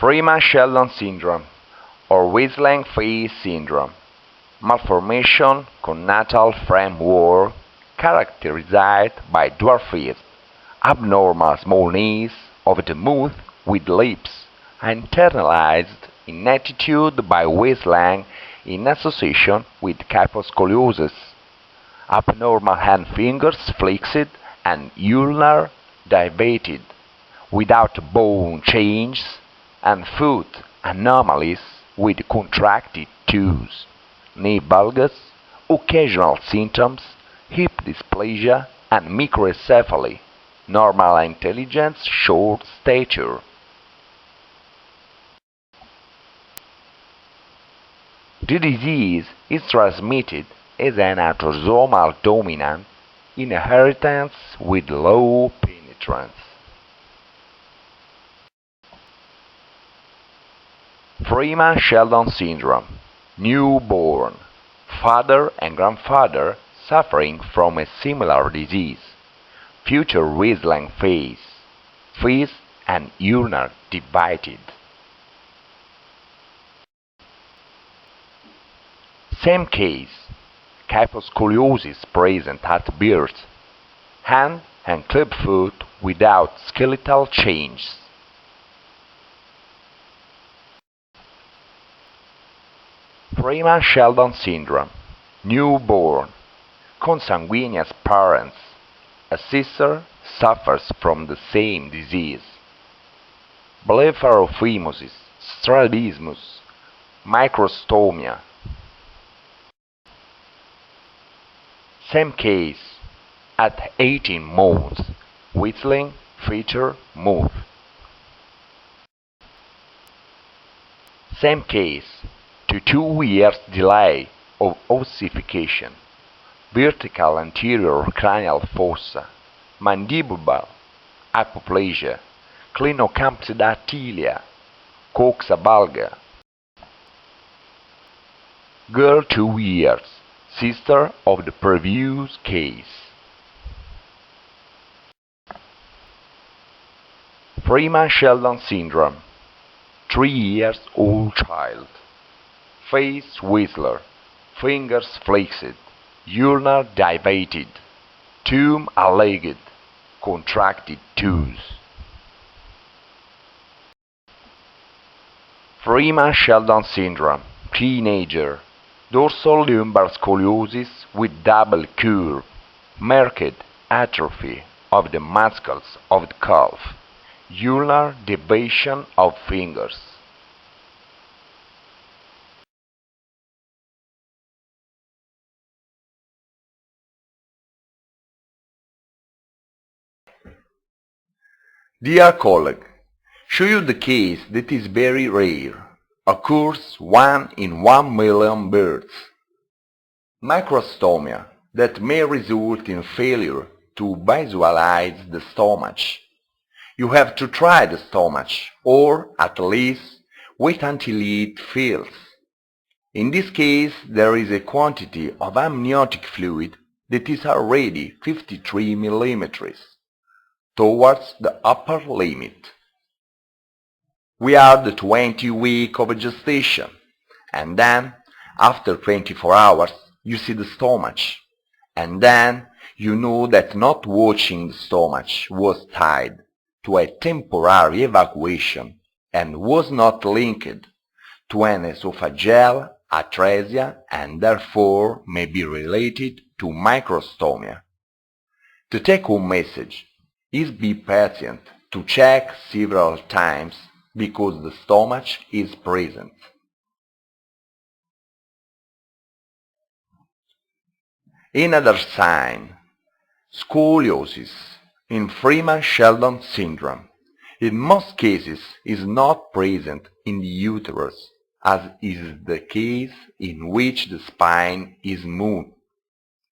Freeman Sheldon syndrome or whistling face syndrome, malformation congenital framework characterized by dwarfism, abnormal smallness of the mouth with lips, internalized inaptitude by whistling in association with kyphoscoliosis, abnormal hand fingers flexed and ulnar dilated, without bone changes, and foot anomalies with contracted toes, knee bulges, occasional symptoms, hip dysplasia, and microcephaly, normal intelligence, short stature. The disease is transmitted as an autosomal dominant inheritance with low penetrance. Freeman Sheldon syndrome, newborn, father and grandfather suffering from a similar disease, future whistling face, and ulnar divided. Same case, kyphoscoliosis present at birth, hand and clubfoot without skeletal changes. Freeman Sheldon syndrome, newborn, consanguineous parents, a sister suffers from the same disease. Blepharophimosis, strabismus, microstomia. Same case, at 18 months, whistling feature mouth. Same case, to 2 years delay of ossification, vertical anterior cranial fossa, mandibular apoplasia, clinocampsydactylia, coxa valga. Girl 2 years, sister of the previous case. Freeman Sheldon syndrome, 3 years old child, face whistler, fingers flexed, ulnar dilated, thumb alleged, contracted toes. Freeman Sheldon syndrome, teenager, dorsal lumbar scoliosis with double curve, marked atrophy of the muscles of the calf, ulnar deviation of fingers. Dear colleague, show you the case that is very rare, occurs 1 in 1 million births. Microstomia that may result in failure to visualize the stomach. You have to try the stomach, or at least wait until it fills. In this case, there is a quantity of amniotic fluid that is already 53 millimeters, towards the upper limit. We are the 20th week of gestation, and then, after 24 hours, you see the stomach, and then you know that not watching the stomach was tied to a temporary evacuation and was not linked to an esophageal atresia and therefore may be related to microstomia. The take-home message is be patient to check several times because the stomach is present. Another sign, scoliosis in Freeman Sheldon syndrome. In most cases is not present in the uterus, as is the case in which the spine is smooth.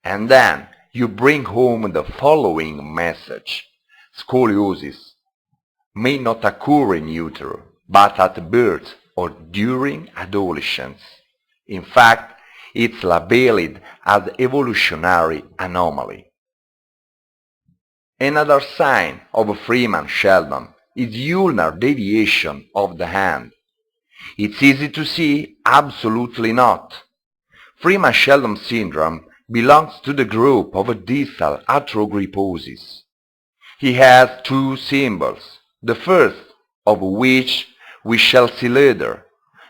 And then you bring home the following message. Scoliosis may not occur in utero, but at birth or during adolescence. In fact, it's labeled as evolutionary anomaly. Another sign of Freeman Sheldon is ulnar deviation of the hand. It's easy to see? Absolutely not. Freeman Sheldon syndrome belongs to the group of distal arthrogryposis. He has two symbols, the first of which we shall see later.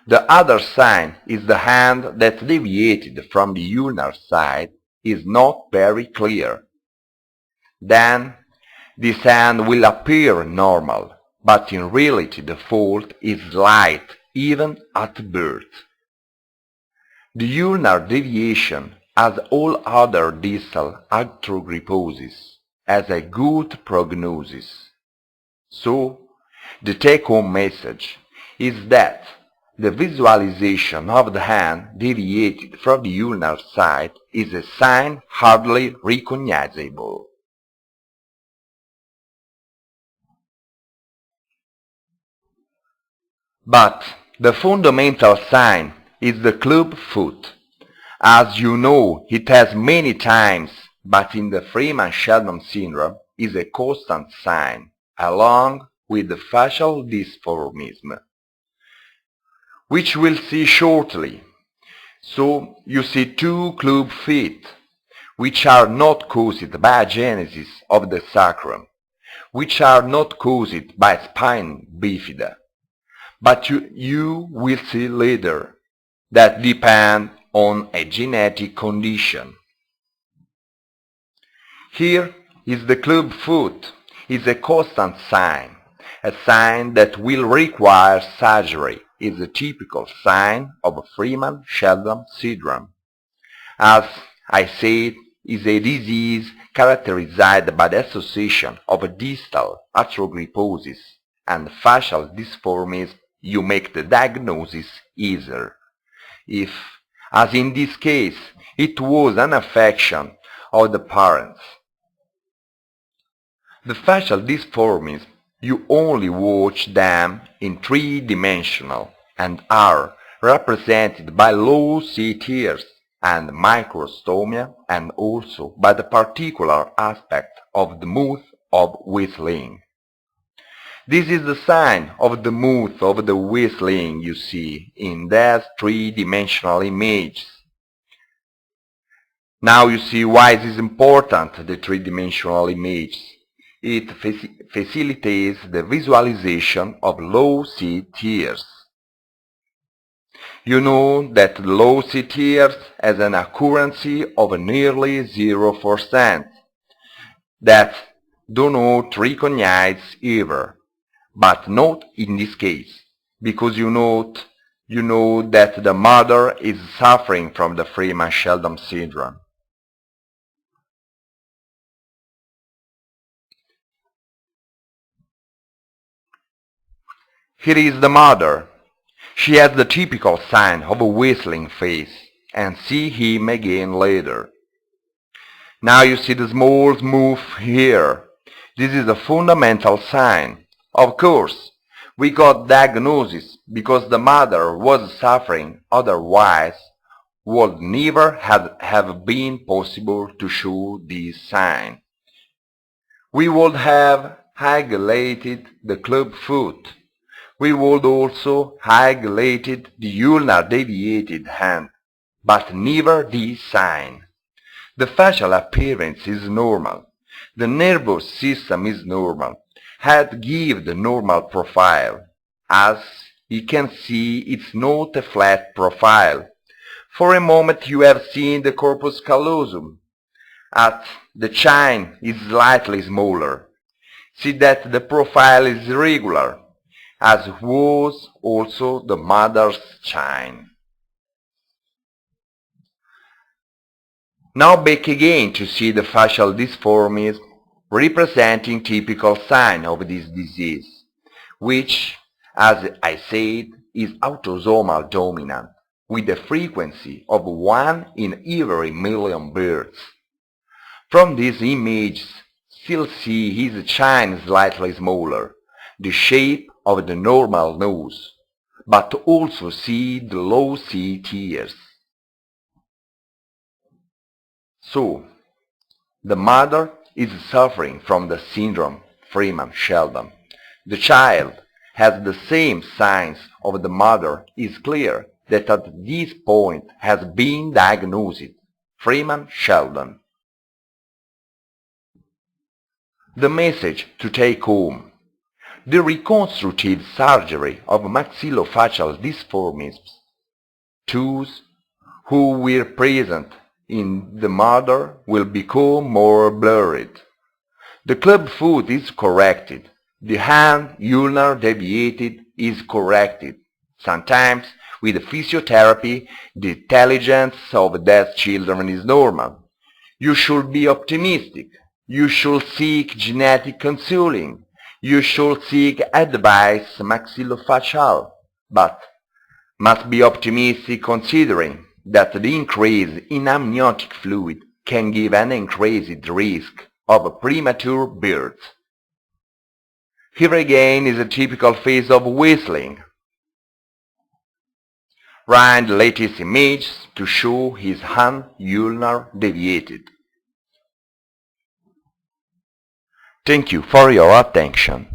The other sign is the hand that deviated from the ulnar side is not very clear. Then, this hand will appear normal, but in reality the fault is slight even at birth. The ulnar deviation, as all other distal arthrogryposis, has a good prognosis. So, the take-home message is that the visualization of the hand deviated from the ulnar side is a sign hardly recognizable. But the fundamental sign is the club foot. As you know, it has many times, but in the Freeman Sheldon syndrome is a constant sign, along with the facial dysformism, which we'll see shortly. So you see two club feet, which are not caused by agenesis of the sacrum, which are not caused by spine bifida, but you will see later that depend on a genetic condition. Here is the club foot, is a constant sign, a sign that will require surgery, is a typical sign of Freeman Sheldon syndrome. As I said, is a disease characterized by the association of distal arthrogryposis and facial dysformism. You make the diagnosis easier. If, as in this case, it was an affection of the parents. The facial dysformism, you only watch them in three-dimensional and are represented by low C tears and microstomia and also by the particular aspect of the mouth of whistling. This is the sign of the mouth of the whistling you see in these three-dimensional images. Now you see why it is important, the three-dimensional images. It facilitates the visualization of low C tears. You know that low C tears has an accuracy of nearly 0%. That do not recognize ever, but not in this case, because you know that the mother is suffering from the Freeman Sheldon syndrome. Here is the mother. She has the typical sign of a whistling face, and see him again later. Now you see the small move here. This is a fundamental sign. Of course, we got diagnosis because the mother was suffering, otherwise would never have been possible to show this sign. We would have highlighted the club foot. We would also highlighted the ulnar deviated hand, but never this sign. The facial appearance is normal. The nervous system is normal. Head gives the normal profile. As you can see, it's not a flat profile. For a moment you have seen the corpus callosum. At the chin is slightly smaller. See that the profile is irregular, as was also the mother's chin. Now back again to see the facial dysformism representing typical sign of this disease, which, as I said, is autosomal dominant, with a frequency of 1 in every million births. From these images, still see his chin slightly smaller, the shape of the normal nose, but also see the low C tears. So, the mother is suffering from the syndrome Freeman Sheldon. the child has the same signs of the mother, is clear that at this point has been diagnosed. Freeman Sheldon. The message to take home. The reconstructive surgery of maxillofacial deformities, those who were present in the mother will become more blurred. The club foot is corrected. The hand ulnar deviated is corrected. Sometimes, with physiotherapy, the intelligence of these children is normal. You should be optimistic. You should seek genetic counseling. You should seek advice maxillofacial. But must be optimistic considering that the increase in amniotic fluid can give an increased risk of premature birth. Here again is a typical phase of whistling. Ryan the latest image to show his hand ulnar deviated. Thank you for your attention.